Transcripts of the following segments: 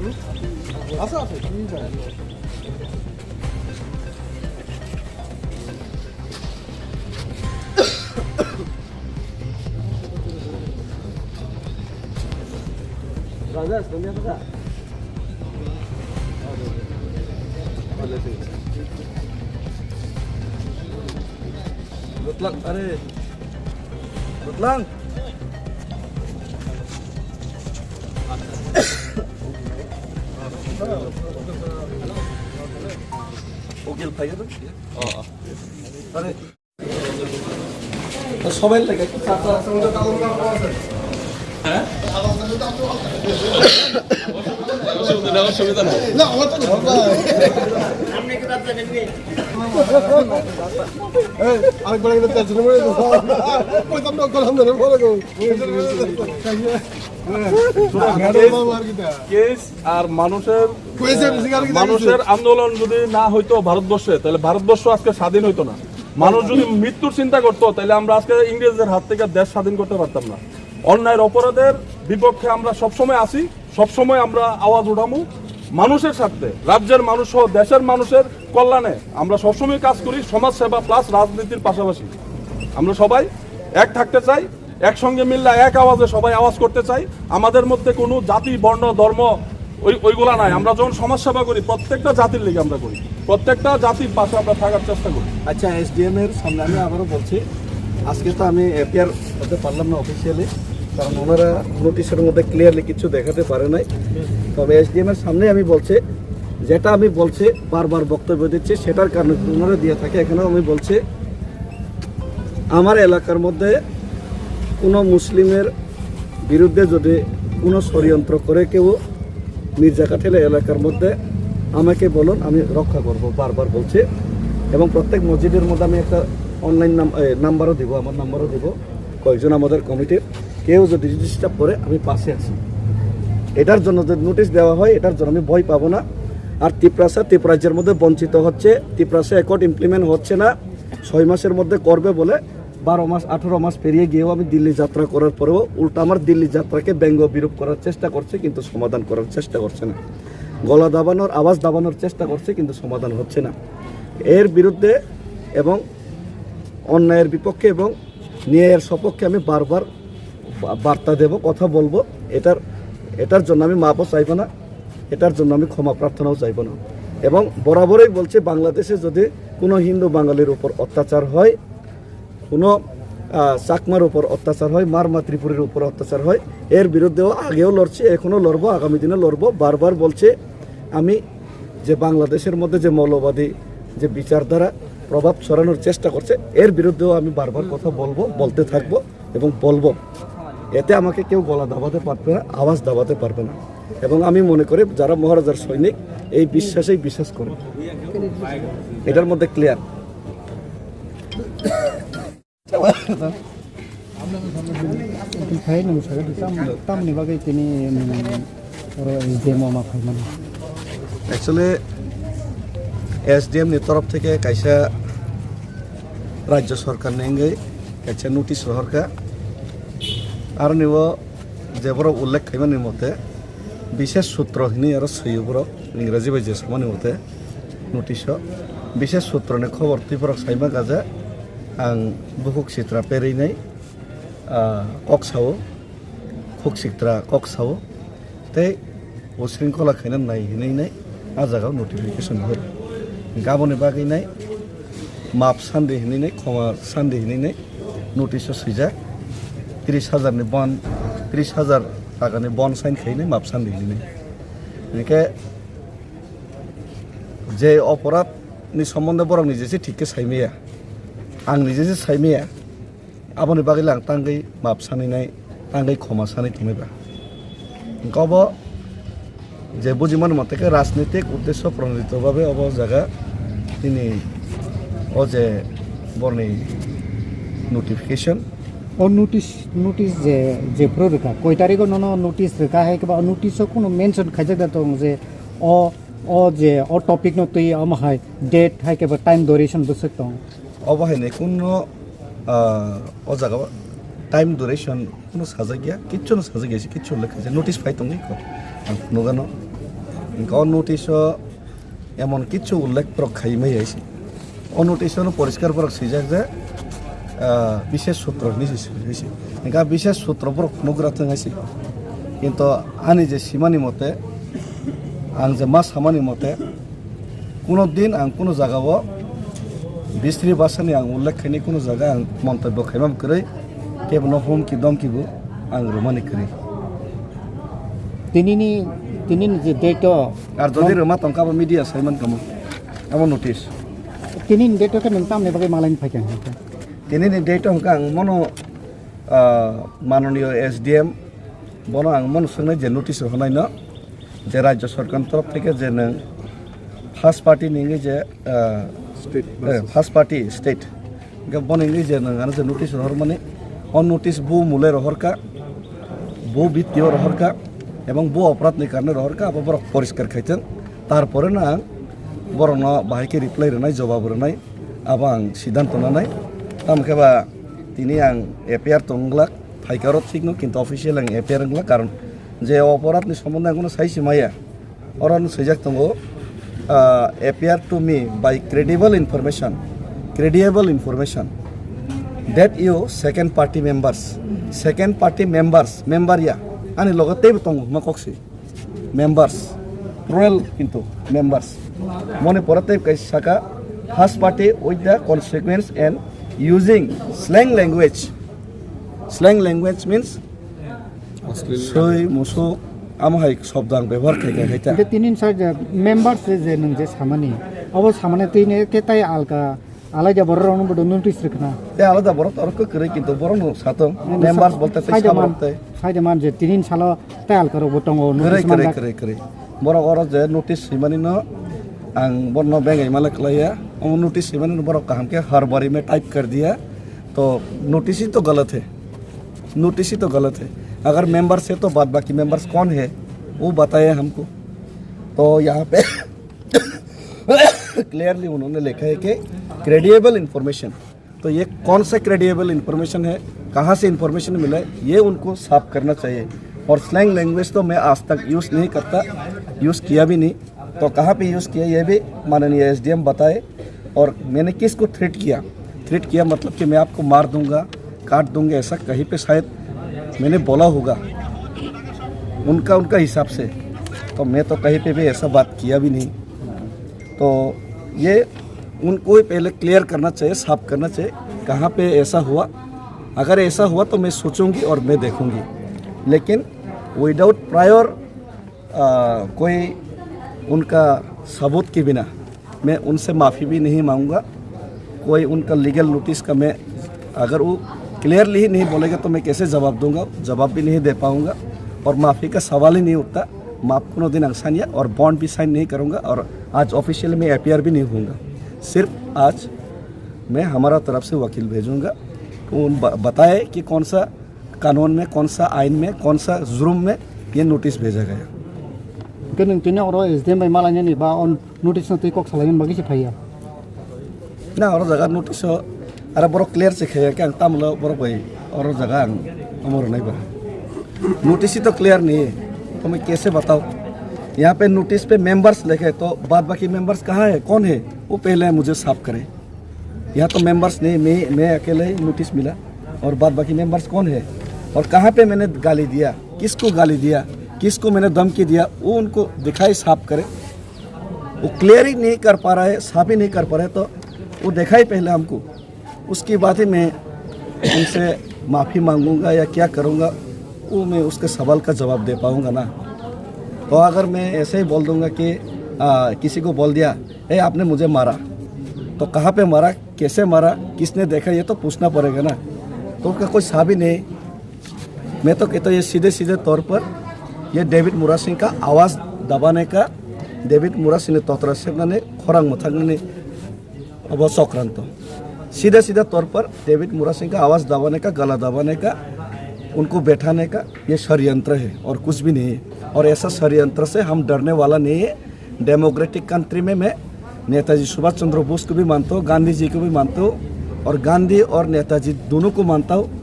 আছে আছে Gracias, ¿dónde está? Good luck, are. Good luck. Okey, payah tu? Oh, are. সবাই লাগে হ্যাঁ অসুবিধা নাই না আরেকবার আর মানুষের আন্দোলন যদি না হইতো ভারতবর্ষে, তাহলে ভারতবর্ষ আজকে স্বাধীন হইতো না। মানুষ যদি মৃত্যুর চিন্তা করতো, তাহলে আমরা আজকে ইংরেজদের হাত থেকে দেশ স্বাধীন করতে পারতাম না। অন্যায়ের অপরাধের বিপক্ষে আমরা সবসময় আসি, সবসময় আমরা আওয়াজ উঠামু। মানুষের স্বার্থে, রাজ্যের মানুষ সহ দেশের মানুষের কল্যাণে আমরা সবসময় কাজ করি। সমাজ সেবা প্লাস রাজনীতির পাশাপাশি আমরা সবাই এক থাকতে চাই, একসঙ্গে মিললে এক আওয়াজে সবাই আওয়াজ করতে চাই। আমাদের মধ্যে কোনো জাতি, বর্ণ, ধর্ম ওইগুলা নাই। আমরা যখন সমাজ সেবা করি প্রত্যেকটা জাতির লিগে আমরা করি, প্রত্যেকটা জাতির পাশে আমরা থাকার চেষ্টা করি। আচ্ছা, এসডিএম এর সামনে আমি আবারও বলছি, আজকে তো আমি অ্যাপিয়ার হতে পারলাম না অফিসিয়ালি, কারণ ওনারা নোটিশের মধ্যে ক্লিয়ারলি কিছু দেখাতে পারে নাই। তবে এসডিএম এর সামনে আমি বলছি, যেটা আমি বলছি বারবার বক্তব্য দিচ্ছি, সেটার কারণে ওনারা দিয়ে থাকে। এখানেও আমি বলছি, আমার এলাকার মধ্যে কোনো মুসলিমের বিরুদ্ধে যদি কোনো ষড়যন্ত্র করে কেউ মির্জা কাঠেলা এলাকার মধ্যে, আমাকে বলুন, আমি রক্ষা করব, বারবার বলছি। এবং প্রত্যেক মসজিদের মধ্যে আমি একটা অনলাইন নাম্বারও দিব, আমার নাম্বারও দিব। কয়েকজন আমাদের কমিটির কেউ যদি ডিস্টার্ব করে, আমি পাশে আছি। এটার জন্য যদি নোটিশ দেওয়া হয়, এটার জন্য আমি ভয় পাবো না। আর ত্রিপুরাজ্যের মধ্যে বঞ্চিত হচ্ছে, ত্রিপুরাসে অ্যাকর্ড ইমপ্লিমেন্ট হচ্ছে না। 6 মাসের মধ্যে করবে বলে 12 মাস 18 মাস পেরিয়ে গিয়েও আমি দিল্লি যাত্রা করার পরেও উল্টা আমার দিল্লি যাত্রাকে ব্যঙ্গ বিরূপ করার চেষ্টা করছে, কিন্তু সমাধান করার চেষ্টা করছে না। গলা দাবানোর, আওয়াজ দাবানোর চেষ্টা করছে, কিন্তু সমাধান হচ্ছে না। এর বিরুদ্ধে এবং অন্যায়ের বিপক্ষে এবং ন্যায়ের সপক্ষে আমি বারবার বার্তা দেব, কথা বলবো। এটার জন্য আমি মাপও চাইব না, এটার জন্য আমি ক্ষমা প্রার্থনাও চাইব না। এবং বরাবরই বলছি, বাংলাদেশে যদি কোনো হিন্দু বাঙালির উপর অত্যাচার হয়, কোনো চাকমার উপর অত্যাচার হয়, মারমা ত্রিপুরের উপর অত্যাচার হয়, এর বিরুদ্ধেও আগেও লড়ছি, এখনও লড়বো, আগামী দিনে লড়বো। বারবার বলছে আমি যে বাংলাদেশের মধ্যে যে মৌলবাদী যে বিচারধারা প্রভাব ছড়ানোর চেষ্টা করছে, এর বিরুদ্ধেও আমি বারবার কথা বলবো, বলতে থাকবো এবং বলবো। এতে আমাকে কেউ গলা দাবাতে পারবে না, আওয়াজ দাবাতে পারবে না। এবং আমি মনে করি যারা মহারাজার সৈনিক এই বিশ্বাসেই বিশ্বাস করে, এটার মধ্যে ক্লিয়ার। অ্যাকচুয়ালি এসডিএম তরফ থেকে কাইসা রাজ্য সরকার নেঙ্গে কাইসা নোটিশ সরকার আর নিব যেবর উল্লেখ খাইমানি মতে বিশেষ সূত্র হিনি আর সইবর ইংরাজি বাজে সমানি মতে নোটিশ বিশেষ সূত্র নে খবর ত্রিপুরা সাইমা গাজা आं बुहुक सित्रा पेरैनाय कक सावो खुक सित्रा कक सावो ते उशृंखला खायना नायहैनाय आ जागाव नटिफिकेशन हो गाबोन बागैनाय माप सान्डे हैनाय क्षमा सान्डे हैनाय नटिस सैजा 30,000 नि बन 30,000 टाकानि बन साइन खायनाय माप सान्डे हैनाय बेनिखाय जे अपराधनि सम्बन्धे बरं निजेसे ठीके सायमाया आं निजेसे सायमाया आबोनि बागै लां तांगै माप सानैनाय तांगै क्षमा सानै थुमैबा गब जे बुझिमान मतेके राजनीतिक उद्देश्य प्रणोदितभावे अब जागा तिनि ओ जे बरनि नटिफिकेशन और नोटिस जे प्रोरेखा कय तारिखो नो नोटिस रेखा है कि नोटिस कोनो मेंशन खाइजा दं जे ओ जे ओ टॉपिक नो तै अमहाय डेट है के टाइम ड्यूरेशन बसक दं अब है कोनो ओ जागा टाइम ड्यूरेशन कोनो साजा गया किच्छु न साजा गया किच्छु लेखा जे नोटिस फाइ दं निको आं नुगानो নোটিশ এমন কিছু উল্লেখ খাইমাই আইছে নোটিশ পরিষ্কার পর সিজাক যে বিশেষ সূত্র হয়েছে এখানে বিশেষ সূত্র পর নুগ্রাথং হয়েছে কিন্তু আনি যে সীমানি মতে আং যে মা সামানি মতে কোনো দিন আং কোনো জায়গাও বিস্ত্রি ভাষানি আং উল্লেখ খাইনি কোনো জায়গা আং মন্তব্য খাইমাম করে কেবল হুমকি দমকিবো আং রোমানি করি তিনি যে ডেট আর যদি রোমা তংকাবো মিডিয়া সাইমান কামো এমন নোটিশ তিনি ডেটকে নोंथांमोननि बागै मालायनि फायखां তিনি ডেট হংকা আং মনো মাননীয় SDM বনো আং মনো সোंनाय যে নোটিশ হনাই ন যে রাজ্য সরকার তরফ থেকে যে নং ফার্স্ট পার্টি নিঙ্গি যে ফার্স্ট পার্টি স্টেট বনিঙ্গি যে নং যে নোটিশ হর মানে অন নোটিশ বু মূলে রহরকা বু বিত্তীয় রহরকা এবং বু অপরাধনি কারণে রহরকা আবার বড় পরিষ্কার খাইতেন তারপরে না বড় ন বাহাইকে রিপ্লাই রনাই জবাব রনাই আবার আং সিদ্ধান্ত নানাই তামকেবা তিনি আং এপিআর তংলাক ফাইকারত ঠিক ন কিন্তু অফিসিয়াল আং এপিআর अंगला কারণ যে অপরাধনি সম্বন্ধে কোনো সাইসি মাইয়া অরান সৈজাক দङ appear to me by credible information that you second party members member ya ani logote tong makokse members plural কিন্তু members mone porate kai saka first party with the consequence and using slang language means soi muso amhai shobdang ব্যবহার খাইকা খাইতা যে তিনিন side members যে নং যে সামানি of সামানে তিনে কেতাই আলকা আলাদা বড় রং বড় নোটিস রাখনা তে আলাদা বড় তর্ক করে কিন্তু বড় সাতম মেম্বারস বলতে তাই সামরতে সাইডে মান যে তিনিন সাল তাই আলকা বটং নোটিস মান করে বড় বড় যে নোটিস সিমানি ন आं बर्न बेंगाई मालक लाया और नोटिस मैंने बड़ा काम के हर बारी में टाइप कर दिया तो नोटिस ही तो गलत है अगर मेंबर्स है तो बाद बाकी मेंबर्स कौन है वो बताए हमको तो यहाँ पे क्लियरली उन्होंने लिखा है कि क्रेडिबल इन्फॉर्मेशन तो ये कौन सा क्रेडिबल इन्फॉर्मेशन है कहाँ से इन्फॉर्मेशन मिला है ये उनको साफ करना चाहिए और स्लैंग लैंग्वेज तो मैं आज तक यूज़ नहीं करता यूज़ किया भी नहीं तो कहाँ पे यूज़ किया ये भी माननीय SDM बताए और मैंने किसको थ्रेट किया मतलब कि मैं आपको मार दूंगा काट दूंगा ऐसा कहीं पे शायद मैंने बोला होगा उनका हिसाब से तो मैं तो कहीं पे भी ऐसा बात किया भी नहीं तो ये उनको ही पहले क्लियर करना चाहिए साफ करना चाहिए कहाँ पे ऐसा हुआ अगर ऐसा हुआ तो मैं सोचूंगी और मैं देखूंगी लेकिन विदाउट प्रायर कोई उनका सबूत के बिना मैं उनसे माफ़ी भी नहीं मांगूंगा कोई उनका लीगल नोटिस का मैं अगर वो क्लियरली ही नहीं बोलेगा तो मैं कैसे जवाब दूंगा जवाब भी नहीं दे पाऊंगा और माफ़ी का सवाल ही नहीं उठता माफ़ को दिन अंसानिया और बॉन्ड भी साइन नहीं करूंगा और आज ऑफिशियल में APR भी नहीं होऊंगा सिर्फ आज मैं हमारा तरफ से वकील भेजूंगा तो उन बताए कि कौन सा कानून में कौन सा आइन में कौन सा जुर्म में ये नोटिस भेजा गया के नोंथांनि अर SDM बाय मालायनि बा अन नोटिस नतै कक सालायन बागै से फाया ना और जगह नोटिस अरे बड़ो क्लियर से खाया कि तामलो बड़ो भाई और जगह अमर नहीं बा नोटिस ही तो क्लियर नहीं है तो मैं कैसे बताऊँ यहाँ पे नोटिस पे मेंबर्स लिखे तो बाद बाकी मेंबर्स कहाँ है कौन है वो पहले मुझे साफ करें यहाँ तो मेंबर्स नहीं मैं अकेले ही नोटिस मिला और बाद बाकी मेंबर्स कौन है और कहाँ पे मैंने गाली दिया किसको गाली दिया किसको मैंने धमकी दिया वो उनको दिखाई साफ करे वो क्लियर ही नहीं कर पा रहा है साफ ही नहीं कर पा रहे तो वो दिखाई पहले हमको उसके बाद ही मैं उनसे माफ़ी मांगूंगा या क्या करूंगा वो मैं उसके सवाल का जवाब दे पाऊंगा ना तो अगर मैं ऐसे ही बोल दूंगा कि किसी को बोल दिया आपने मुझे मारा तो कहाँ पे मारा कैसे मारा किसने देखा ये तो पूछना पड़ेगा ना तो उसका कोई साबित नहीं मैं तो कहता हूँ ये सीधे तौर पर ये डेविड मुरा सिंह का आवाज़ दबाने का डेविड मुरा सिंह ने तोतरा से खरांग मथांगने अब चक्रांत सीधा तौर पर डेविड मुरा सिंह का आवाज़ दबाने का गला दबाने का उनको बैठाने का ये षड्यंत्र है और कुछ भी नहीं है और ऐसा षड्यंत्र से हम डरने वाला नहीं है डेमोक्रेटिक कंट्री में मैं नेताजी सुभाष चंद्र बोस को भी मानता हूँ गांधी जी को भी मानता हूँ और गांधी और नेताजी दोनों को मानता हूँ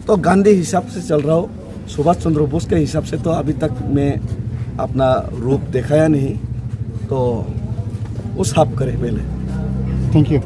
तो गांधी हिसाब से चल रहा हूँ सुभाष चंद्र बोस के हिसाब से तो अभी तक मैं अपना रूप दिखाया नहीं, तो वो साफ करे पहले। Thank you.